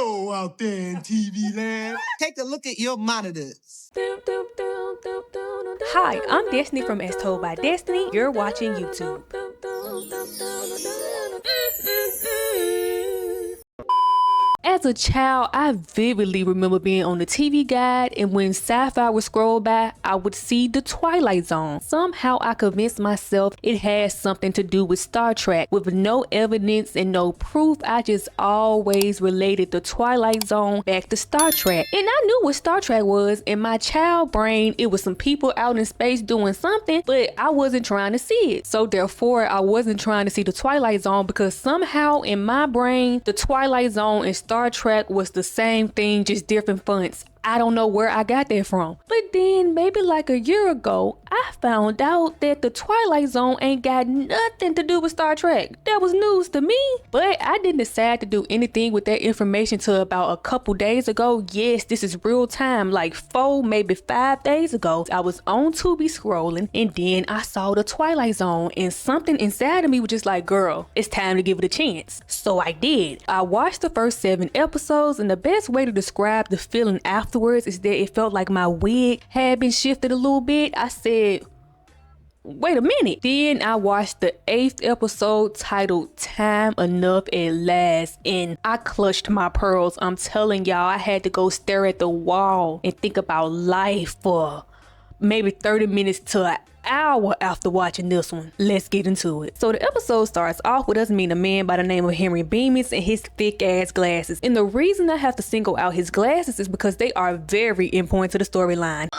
Hello out there in TV land. Take a look at your monitors. Hi, I'm Destiny from As Told by Destiny. You're watching YouTube. As a child, I vividly remember being on the TV guide, and when sci-fi would scroll by, I would see the Twilight Zone. Somehow I convinced myself it had something to do with Star Trek. With no evidence and no proof, I just always related the Twilight Zone back to Star Trek. And I knew what Star Trek was. In my child brain, it was some people out in space doing something, but I wasn't trying to see it. So therefore, I wasn't trying to see the Twilight Zone, because somehow in my brain, the Twilight Zone and Star Trek was the same thing, just different fonts. I don't know where I got that from. But then maybe like a year ago, I found out that the Twilight Zone ain't got nothing to do with Star Trek. That was news to me. But I didn't decide to do anything with that information till about a couple days ago. Yes, this is real time, like 4, maybe 5 days ago. I was on Tubi scrolling, and then I saw the Twilight Zone, and something inside of me was just like, girl, it's time to give it a chance. So I did. I watched the first 7 episodes, and the best way to describe the feeling afterwards is that it felt like my wig had been shifted a little bit. I said, wait a minute. Then I watched the 8th episode titled Time Enough at Last, and I clutched my pearls. I'm telling y'all, I had to go stare at the wall and think about life for maybe 30 minutes to an hour after watching this one. Let's get into it. So the episode starts off with us meeting a man by the name of Henry Bemis and his thick ass glasses. And the reason I have to single out his glasses is because they are very important to the storyline.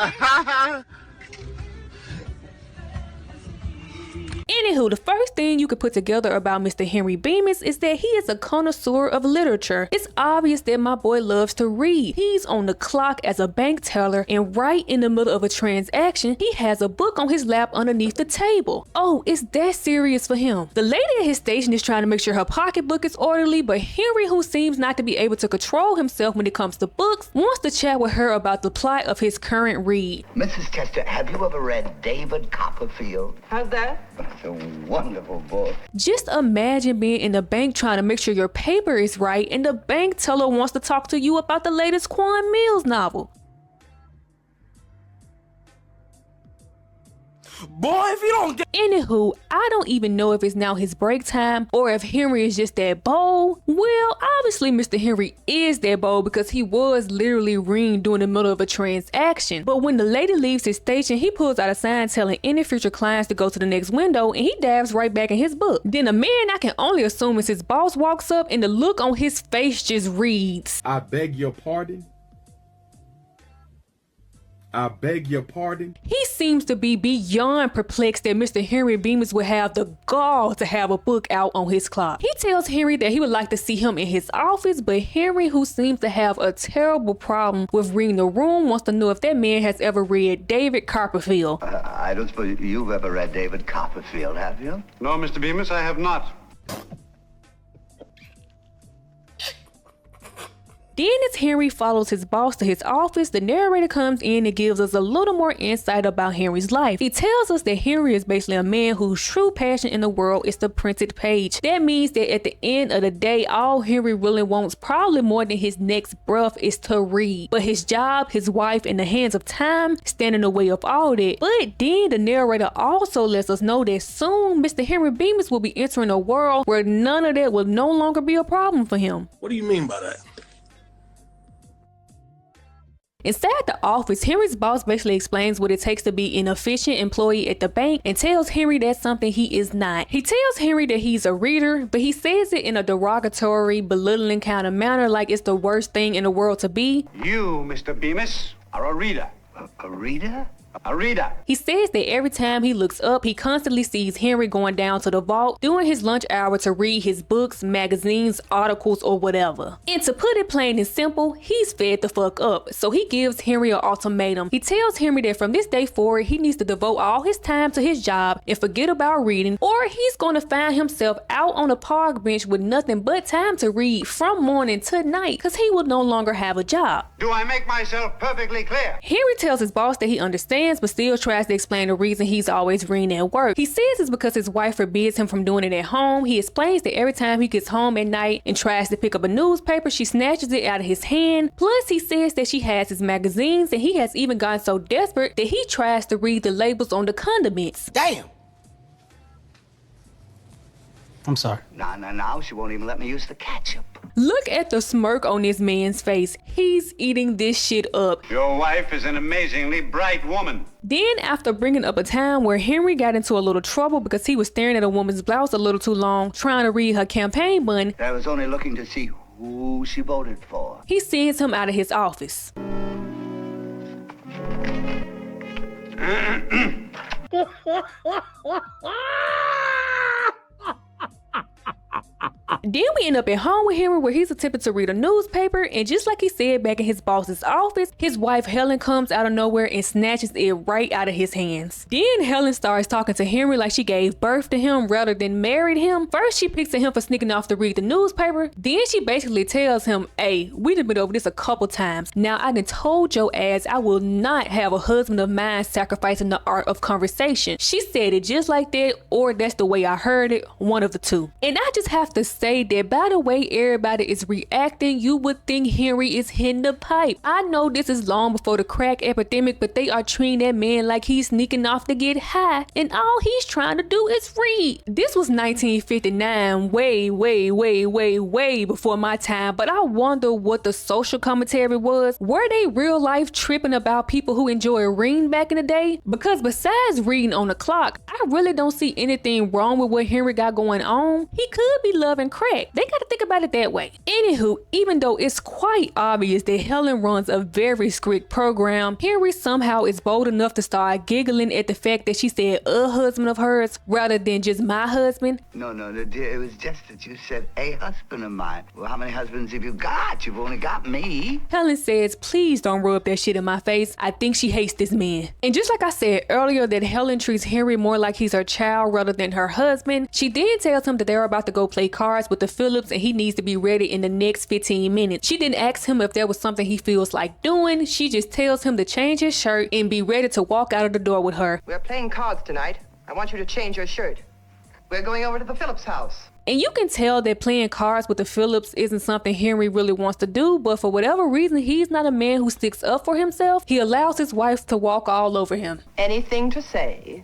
Anywho, the first thing you could put together about Mr. Henry Bemis is that he is a connoisseur of literature. It's obvious that my boy loves to read. He's on the clock as a bank teller, and right in the middle of a transaction, he has a book on his lap underneath the table. Oh, it's that serious for him. The lady at his station is trying to make sure her pocketbook is orderly, but Henry, who seems not to be able to control himself when it comes to books, wants to chat with her about the plot of his current read. Mrs. Chester, have you ever read David Copperfield? How's that? It's a wonderful book. Just imagine being in the bank trying to make sure your paper is right, and the bank teller wants to talk to you about the latest Quan Mills novel. Boy, if you don't get... Anywho, I don't even know if it's now his break time or if Henry is just that bold. Well, obviously Mr. Henry is that bold because he was literally reading during the middle of a transaction. But when the lady leaves his station, he pulls out a sign telling any future clients to go to the next window, and he dives right back in his book. Then a man I can only assume is his boss walks up, and the look on his face just reads, I beg your pardon? I beg your pardon? He seems to be beyond perplexed that Mr. Henry Bemis would have the gall to have a book out on his clock. He tells Henry that he would like to see him in his office, but Henry, who seems to have a terrible problem with reading the room, wants to know if that man has ever read David Copperfield. I don't suppose you've ever read David Copperfield, have you? No, Mr. Bemis, I have not. Then as Henry follows his boss to his office, the narrator comes in and gives us a little more insight about Henry's life. He tells us that Henry is basically a man whose true passion in the world is the printed page. That means that at the end of the day, all Henry really wants, probably more than his next breath, is to read. But his job, his wife, and the hands of time stand in the way of all that. But then the narrator also lets us know that soon Mr. Henry Bemis will be entering a world where none of that will no longer be a problem for him. What do you mean by that? Inside the office, Henry's boss basically explains what it takes to be an efficient employee at the bank and tells Henry that's something he is not. He tells Henry that he's a reader, but he says it in a derogatory, belittling kind of manner, like it's the worst thing in the world to be. You, Mr. Bemis, are a reader. A reader? A reader. He says that every time he looks up, he constantly sees Henry going down to the vault during his lunch hour to read his books, magazines, articles, or whatever. And to put it plain and simple, he's fed the fuck up. So he gives Henry an ultimatum. He tells Henry that from this day forward, he needs to devote all his time to his job and forget about reading, or he's going to find himself out on a park bench with nothing but time to read from morning to night, because he will no longer have a job. Do I make myself perfectly clear? Henry tells his boss that he understands understands but still tries to explain the reason he's always reading at work. He says it's because his wife forbids him from doing it at home. He explains that every time he gets home at night and tries to pick up a newspaper, she snatches it out of his hand. Plus, he says that she has his magazines, and he has even gotten so desperate that he tries to read the labels on the condiments. Damn. I'm sorry. Now, she won't even let me use the ketchup. Look at the smirk on this man's face. He's eating this shit up. Your wife is an amazingly bright woman. Then, after bringing up a time where Henry got into a little trouble because he was staring at a woman's blouse a little too long, trying to read her campaign button, I was only looking to see who she voted for. he sends him out of his office. Then we end up at home with Henry where he's attempting to read a newspaper, and just like he said back in his boss's office, his wife Helen comes out of nowhere and snatches it right out of his hands. Then Helen starts talking to Henry like she gave birth to him rather than married him. First she picks at him for sneaking off to read the newspaper, then she basically tells him, hey, we done been over this a couple times. Now I done told your ass I will not have a husband of mine sacrificing the art of conversation. She said it just like that, or that's the way I heard it, one of the two. And I just have to say that by the way everybody is reacting, you would think Henry is hitting the pipe. I know this is long before the crack epidemic, but they are treating that man like he's sneaking off to get high, and all he's trying to do is read. This was 1959, way before my time, but I wonder what the social commentary was. Were they real life tripping about people who enjoy reading back in the day? Because besides reading on the clock, I really don't see anything wrong with what Henry got going on. He could be loving crack. They gotta think about it that way. Anywho, even though it's quite obvious that Helen runs a very strict program, Henry somehow is bold enough to start giggling at the fact that she said a husband of hers rather than just my husband. No, dear, it was just that you said a husband of mine. Well, how many husbands have you got? You've only got me. Helen says, please don't rub that shit in my face. I think she hates this man. And just like I said earlier that Helen treats Henry more like he's her child rather than her husband, she then tells him that they're about to go play cards with the Phillips and he needs to be ready in the next 15 minutes. She didn't ask him if there was something he feels like doing. She just tells him to change his shirt and be ready to walk out of the door with her. We're playing cards tonight. I want you to change your shirt. We're going over to the Phillips house. And you can tell that playing cards with the Phillips isn't something Henry really wants to do, but for whatever reason, he's not a man who sticks up for himself. He allows his wife to walk all over him. Anything to say?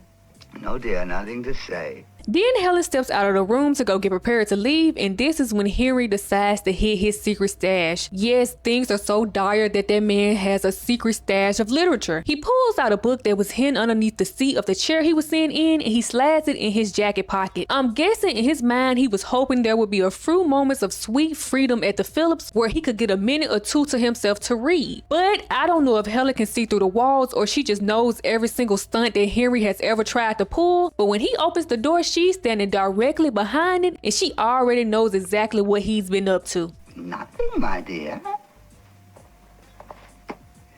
No, dear, nothing to say. Then Helen steps out of the room to go get prepared to leave, and this is when Henry decides to hit his secret stash. Yes, things are so dire that man has a secret stash of literature. He pulls out a book that was hidden underneath the seat of the chair he was sitting in, and he slides it in his jacket pocket. I'm guessing in his mind he was hoping there would be a few moments of sweet freedom at the Phillips where he could get a minute or two to himself to read. But I don't know if Helen can see through the walls or she just knows every single stunt that Henry has ever tried to pull. But when he opens the door, she's standing directly behind it, and she already knows exactly what he's been up to. Nothing, my dear.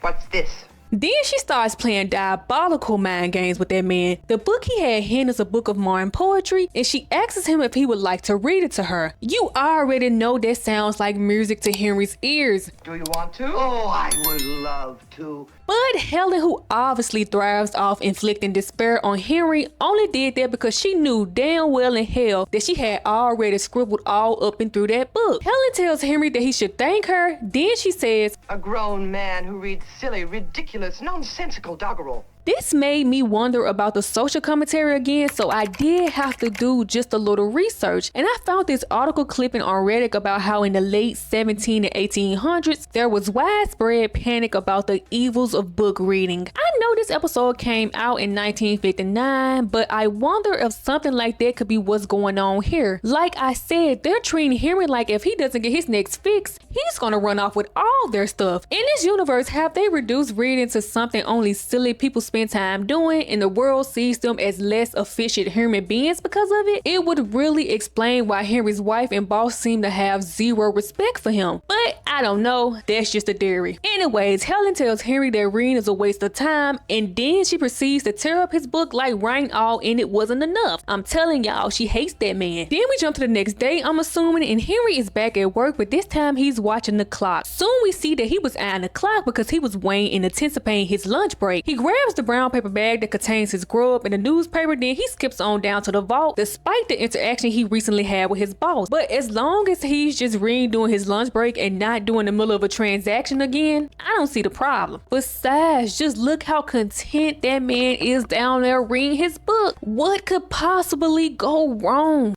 What's this? Then she starts playing diabolical mind games with that man. The book he had hidden is a book of modern poetry, and she asks him if he would like to read it to her. You already know that sounds like music to Henry's ears. Do you want to? Oh, I would love to. But Helen, who obviously thrives off inflicting despair on Henry, only did that because she knew damn well in hell that she had already scribbled all up and through that book. Helen tells Henry that he should thank her. Then she says, A grown man who reads silly, ridiculous, nonsensical doggerel. This made me wonder about the social commentary again, so I did have to do just a little research, and I found this article clipping on Reddit about how in the late 17 and 1800s there was widespread panic about the evils of book reading. I know this episode came out in 1959, but I wonder if something like that could be what's going on here. Like I said, they're treating Henry like if he doesn't get his next fix, he's gonna run off with all their stuff. In this universe, have they reduced reading to something only silly people spend time doing and the world sees them as less efficient human beings because of it? It would really explain why Henry's wife and boss seem to have zero respect for him. But I don't know, that's just a theory. Anyways, Helen tells Henry that reading is a waste of time, and then she proceeds to tear up his book like writing all in it wasn't enough. I'm telling y'all, she hates that man. Then we jump to the next day, I'm assuming, and Henry is back at work, but this time he's watching the clock. Soon we see that he was eyeing the clock because he was waiting and anticipating his lunch break. He grabs the brown paper bag that contains his grub and the newspaper, then he skips on down to the vault despite the interaction he recently had with his boss. But as long as he's just reading during his lunch break and not doing the middle of a transaction again, I don't see the problem. Besides, just look how content that man is down there reading his book. What could possibly go wrong?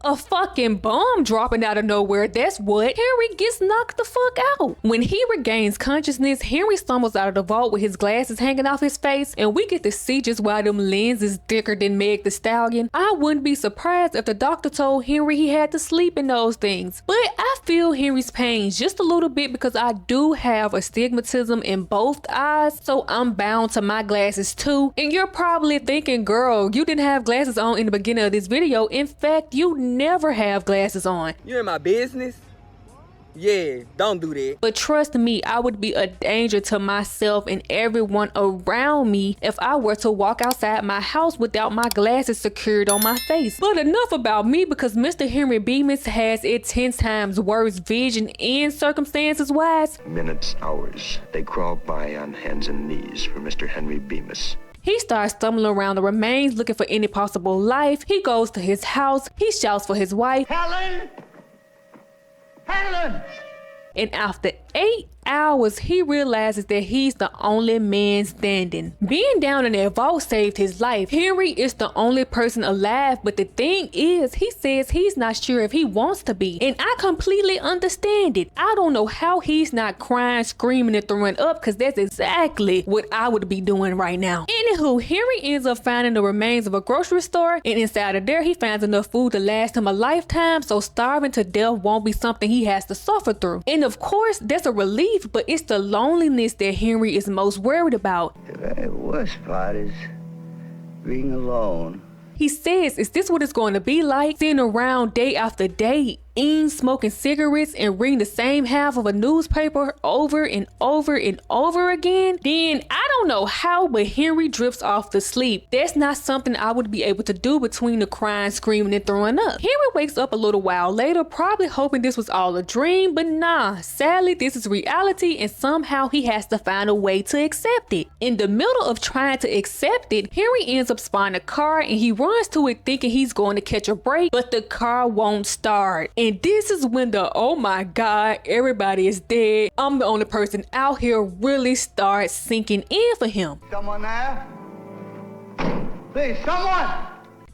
A fucking bomb dropping out of nowhere, that's what. Henry gets knocked the fuck out. When he regains consciousness, Henry stumbles out of the vault with his glasses hanging off his face, and we get to see just why them lenses thicker than Meg the Stallion. I wouldn't be surprised if the doctor told Henry he had to sleep in those things. But I feel Henry's pain just a little bit because I do have astigmatism in both eyes, so I'm bound to my glasses too. And you're probably thinking, girl, you didn't have glasses on in the beginning of this video. In fact, you never have glasses on. You in my business? Yeah, don't do that. But trust me, I would be a danger to myself and everyone around me if I were to walk outside my house without my glasses secured on my face. But enough about me, because Mr. Henry Bemis has it 10 times worse vision and circumstances wise. Minutes, hours, they crawl by on hands and knees for Mr. Henry Bemis. He starts stumbling around the remains looking for any possible life. He goes to his house. He shouts for his wife. Helen! Helen! And after 8 hours, he realizes that he's the only man standing. Being down in that vault saved his life. Henry is the only person alive, but the thing is, he says he's not sure if he wants to be. And I completely understand it. I don't know how he's not crying, screaming, and throwing up, because that's exactly what I would be doing right now. Anywho, Henry ends up finding the remains of a grocery store, and inside of there, he finds enough food to last him a lifetime, so starving to death won't be something he has to suffer through. And of course, that's a relief, but it's the loneliness that Henry is most worried about. The very worst part is being alone. He says, is this what it's going to be like? Sitting around day after day, eating, smoking cigarettes, and reading the same half of a newspaper over and over and over again? Then I don't know how, but Henry drifts off to sleep. That's not something I would be able to do between the crying, screaming, and throwing up. Henry wakes up a little while later, probably hoping this was all a dream, but nah, sadly this is reality, and somehow he has to find a way to accept it. In the middle of trying to accept it, Henry ends up spotting a car, and he runs to it thinking he's going to catch a break, but the car won't start. And this is when the oh my god, everybody is dead, I'm the only person out here really starts sinking in for him. Someone there? Please, someone!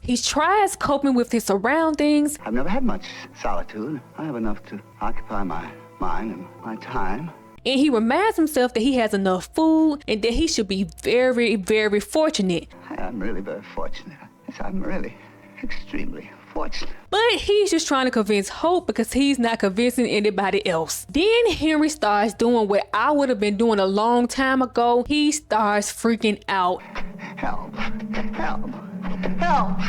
He tries coping with his surroundings. I've never had much solitude. I have enough to occupy my mind and my time. And he reminds himself that he has enough food and that he should be very, very fortunate. I'm really very fortunate. Yes, I'm really extremely fortunate. But he's just trying to convince Hope because he's not convincing anybody else. Then Henry starts doing what I would have been doing a long time ago. He starts freaking out. Help! Help! Help!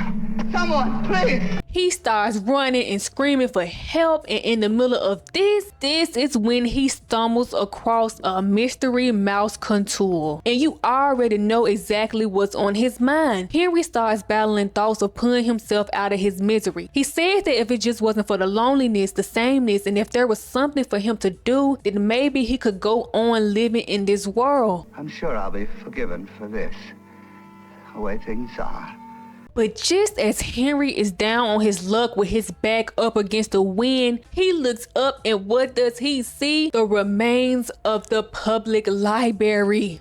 Someone, please! He starts running and screaming for help, and in the middle of this is when he stumbles across a mystery mouse contour. And you already know exactly what's on his mind. Henry starts battling thoughts of pulling himself out of his misery. He says that if it just wasn't for the loneliness, the sameness, and if there was something for him to do, then maybe he could go on living in this world. I'm sure I'll be forgiven for this, the way things are. But just as Henry is down on his luck with his back up against the wind, he looks up and what does he see? The remains of the public library.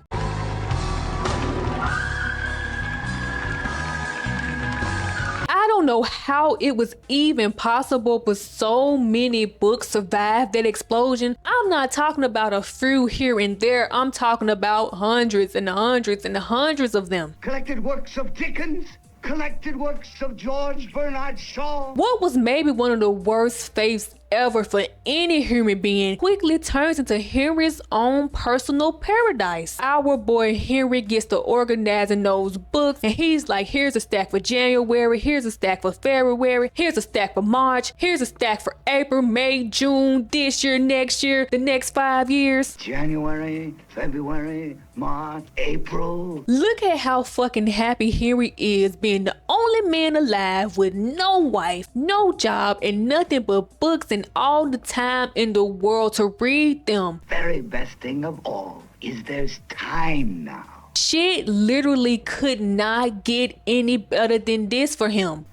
I don't know how it was even possible, but so many books survived that explosion. I'm not talking about a few here and there. I'm talking about hundreds and hundreds and hundreds of them. Collected works of Dickens. Collected works of George Bernard Shaw. What was maybe one of the worst fates ever for any human being quickly turns into Henry's own personal paradise. Our boy Henry gets to organizing those books, and he's like, here's a stack for January, here's a stack for February, here's a stack for March, here's a stack for April, May, June, this year, next year, the next 5 years. January, February, March, April. Look at how fucking happy Henry is being the only man alive with no wife, no job, and nothing but books and taking all the time in the world to read them. Very best thing of all is there's time now. Shit literally could not get any better than this for him.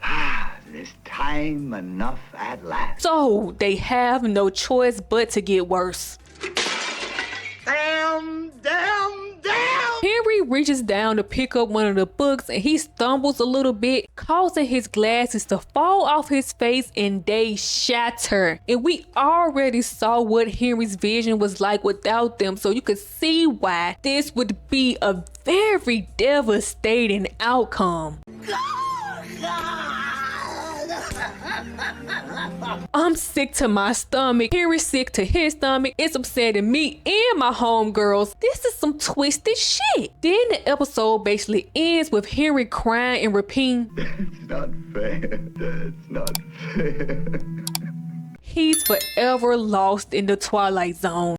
There's time enough at last. So they have no choice but to get worse. Damn! Henry reaches down to pick up one of the books and he stumbles a little bit, causing his glasses to fall off his face and they shatter. And we already saw what Henry's vision was like without them, so you could see why this would be a very devastating outcome. I'm sick to my stomach. Henry's sick to his stomach. It's upsetting me and my homegirls. This is some twisted shit. Then the episode basically ends with Henry crying and repeating, It's not fair. That's not fair. he's forever lost in the Twilight Zone.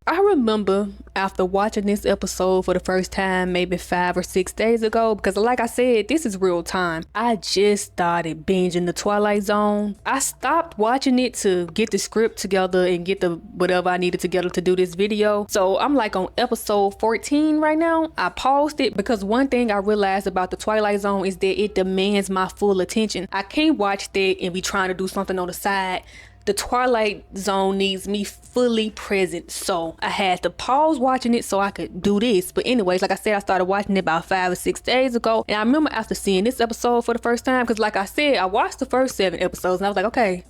I remember after watching this episode for the first time maybe 5 or 6 days ago, because like I said, this is real time. I just started binging the Twilight Zone. I stopped watching it to get the script together and get the whatever I needed together to do this video. So I'm like on episode 14 right now. I paused it because one thing I realized about the Twilight Zone is that it demands my full attention. I can't watch that and be trying to do something on the side. The Twilight Zone needs me fully present, so I had to pause watching it so I could do this. But anyways, like I said, I started watching it about 5 or 6 days ago, and I remember after seeing this episode for the first time, because like I said, I watched the first 7 episodes and I was like, okay,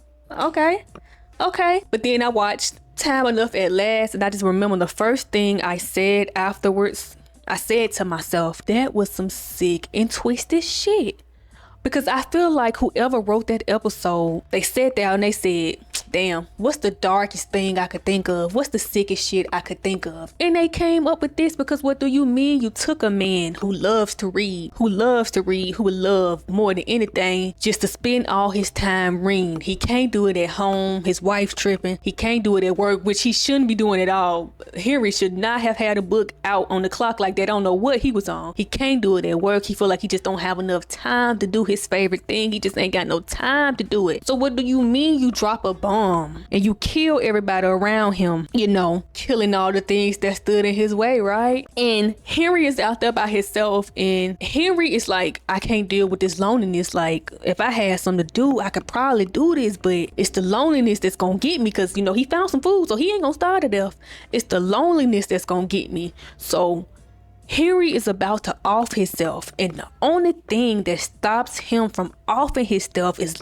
but then I watched Time Enough at Last, and I just remember the first thing I said afterwards. I said to myself, that was some sick and twisted shit. Because I feel like whoever wrote that episode, they sat down and they said, damn, what's the darkest thing I could think of? What's the sickest shit I could think of? And they came up with this because what do you mean? You took a man who loves to read, who would love more than anything just to spend all his time reading. He can't do it at home. His wife's tripping. He can't do it at work, which he shouldn't be doing at all. Henry should not have had a book out on the clock like that. I don't know what he was on. He can't do it at work. He feel like he just don't have enough time to do his favorite thing. He just ain't got no time to do it. So what do you mean you drop a bomb and you kill everybody around him, you know, killing all the things that stood in his way, right? And Henry is out there by himself, and Henry is like, I can't deal with this loneliness. Like, if I had something to do, I could probably do this, but it's the loneliness that's gonna get me, because, you know, he found some food, so he ain't gonna starve to death. It's the loneliness that's gonna get me. So Henry is about to off himself, and the only thing that stops him from offing himself is,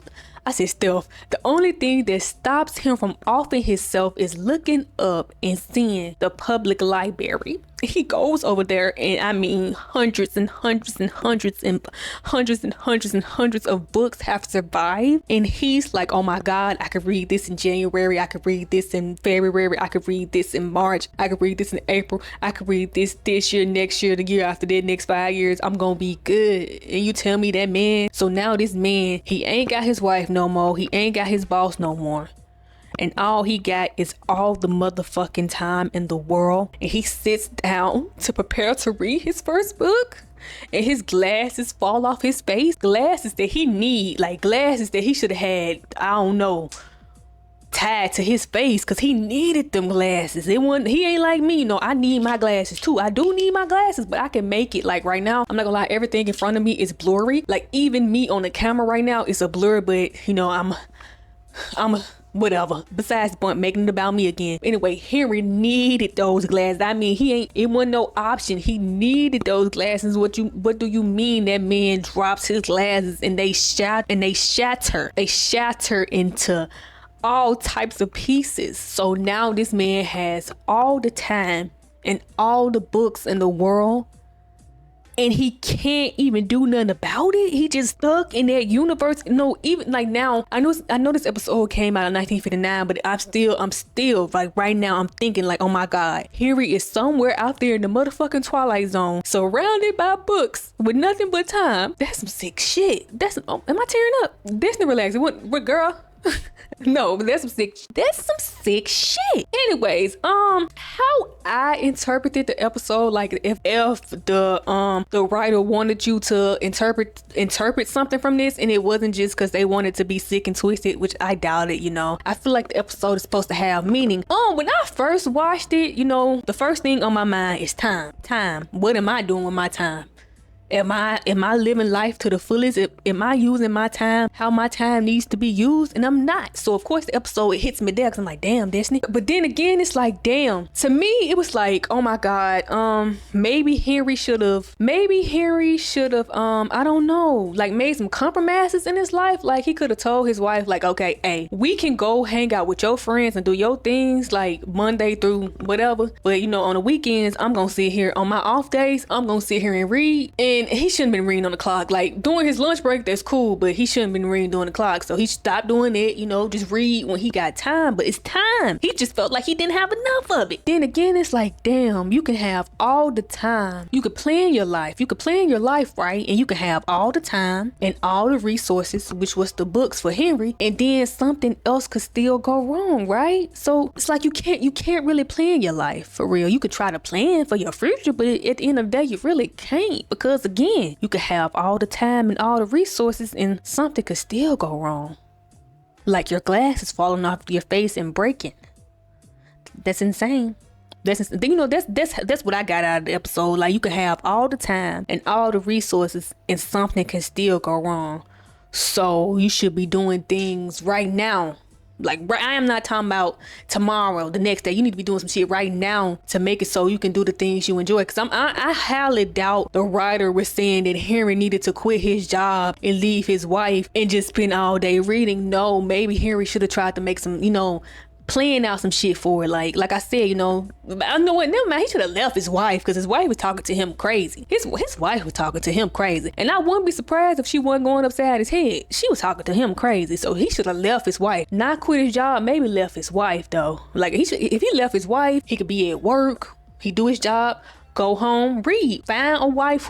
the only thing that stops him from offing himself is looking up and seeing the public library. He goes over there, and I mean hundreds and hundreds and hundreds and hundreds and hundreds and hundreds of books have survived, and he's like, oh my god, I could read this in January, I could read this in February, I could read this in March, I could read this in April, I could read this year, next year, the year after that, next 5 years, I'm gonna be good. And you tell me that man, so now this man, he ain't got his wife no more, he ain't got his boss no more, and all he got is all the motherfucking time in the world, and he sits down to prepare to read his first book, and his glasses fall off his face. Glasses that he need, like glasses that he should have had, I don't know, tied to his face, because he needed them glasses. He ain't like me, you know, I need my glasses too. I do need my glasses, but I can make it. Like right now, I'm not gonna lie, everything in front of me is blurry. Like even me on the camera right now is a blur, but you know, I'm whatever. Besides the point, making it about me again. Anyway, Henry needed those glasses. I mean, it wasn't no option. He needed those glasses. What do you mean that man drops his glasses and they shatter? They shatter into all types of pieces. So now this man has all the time and all the books in the world, and he can't even do nothing about it. He just stuck in that universe. No, even like now, I know this episode came out in 1959, but I'm still like right now I'm thinking like, oh my god, Henry is somewhere out there in the motherfucking Twilight Zone, surrounded by books with nothing but time. That's some sick shit. Am I tearing up? Disney relax. What girl? No, but that's some sick shit. Anyways, how I interpreted the episode, like if the writer wanted you to interpret something from this, and it wasn't just because they wanted to be sick and twisted, which I doubt it, I feel like the episode is supposed to have meaning. When I first watched it, the first thing on my mind is time. What am I doing with my time? Am I living life to the fullest? Am I using my time how my time needs to be used? And I'm not. So of course the episode, it hits me there because I'm like, damn, Destiny. But then again, it's like, damn. To me, it was like, oh my God, maybe Henry should have, I don't know, like made some compromises in his life. Like he could have told his wife, like, okay, hey, we can go hang out with your friends and do your things like Monday through whatever. But on the weekends, I'm going to sit here on my off days. I'm going to sit here and read. And he shouldn't been reading on the clock. Like during his lunch break, that's cool, but he shouldn't been reading during the clock. So he stopped doing it, just read when he got time. But it's time. He just felt like he didn't have enough of it. Then again, it's like, damn, you can have all the time. You could plan your life. You could plan your life right, and you can have all the time and all the resources, which was the books for Henry, and then something else could still go wrong, right? So it's like you can't really plan your life for real. You could try to plan for your future, but at the end of the day, you really can't, because again, you could have all the time and all the resources and something could still go wrong. Like your glass is falling off your face and breaking. That's insane. That's what I got out of the episode. Like you could have all the time and all the resources and something can still go wrong. So you should be doing things right now. Like, I am not talking about tomorrow, the next day. You need to be doing some shit right now to make it so you can do the things you enjoy. Because I highly doubt the writer was saying that Henry needed to quit his job and leave his wife and just spend all day reading. No, maybe Henry should have tried to make some, playing out some shit for it. Like I said, I know what, never mind, he should have left his wife because his wife was talking to him crazy. His wife was talking to him crazy. And I wouldn't be surprised if she wasn't going upside his head. She was talking to him crazy. So he should have left his wife. Not quit his job, maybe left his wife though. Like if he left his wife, he could be at work, he do his job, go home, read. Find a wife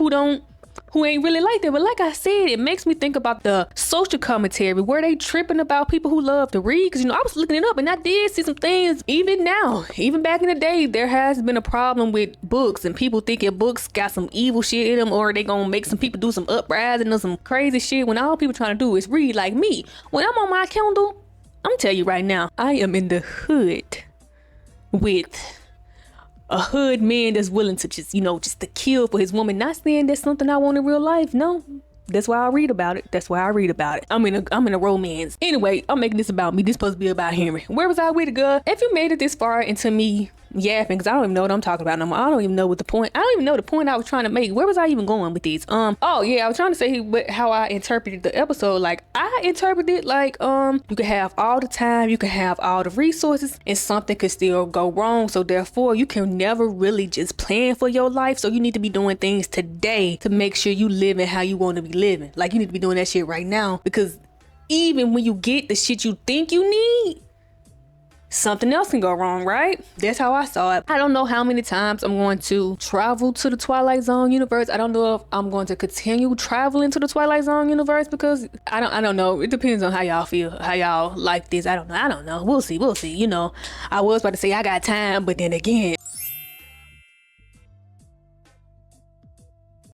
who ain't really like that. But like I said, it makes me think about the social commentary where they tripping about people who love to read. Because, I was looking it up and I did see some things. Even now, even back in the day, there has been a problem with books and people thinking books got some evil shit in them, or they gonna make some people do some uprising or some crazy shit when all people trying to do is read. Like me, when I'm on my Kindle, I'm tell you right now, I am in the hood with a hood man that's willing to just to kill for his woman. Not saying that's something I want in real life. No, that's why I read about it. I'm in a romance. Anyway, I'm making this about me. This supposed to be about Henry. Where was I with it, girl? If you made it this far into me yapping, because I don't even know what I'm talking about no more. I don't even know the point I was trying to make. Where was I even going with these? Oh yeah, I was trying to say how I interpreted the episode. Like I interpreted it like you could have all the time, you could have all the resources, and something could still go wrong. So therefore, you can never really just plan for your life. So you need to be doing things today to make sure you living how you want to be living. Like you need to be doing that shit right now, because even when you get the shit you think you need, something else can go wrong, right? That's how I saw it. I don't know how many times I'm going to travel to the Twilight Zone universe. I don't know if I'm going to continue traveling to the Twilight Zone universe, because I don't know. It depends on how y'all feel, how y'all like this. I don't know. We'll see. I was about to say I got time, but then again,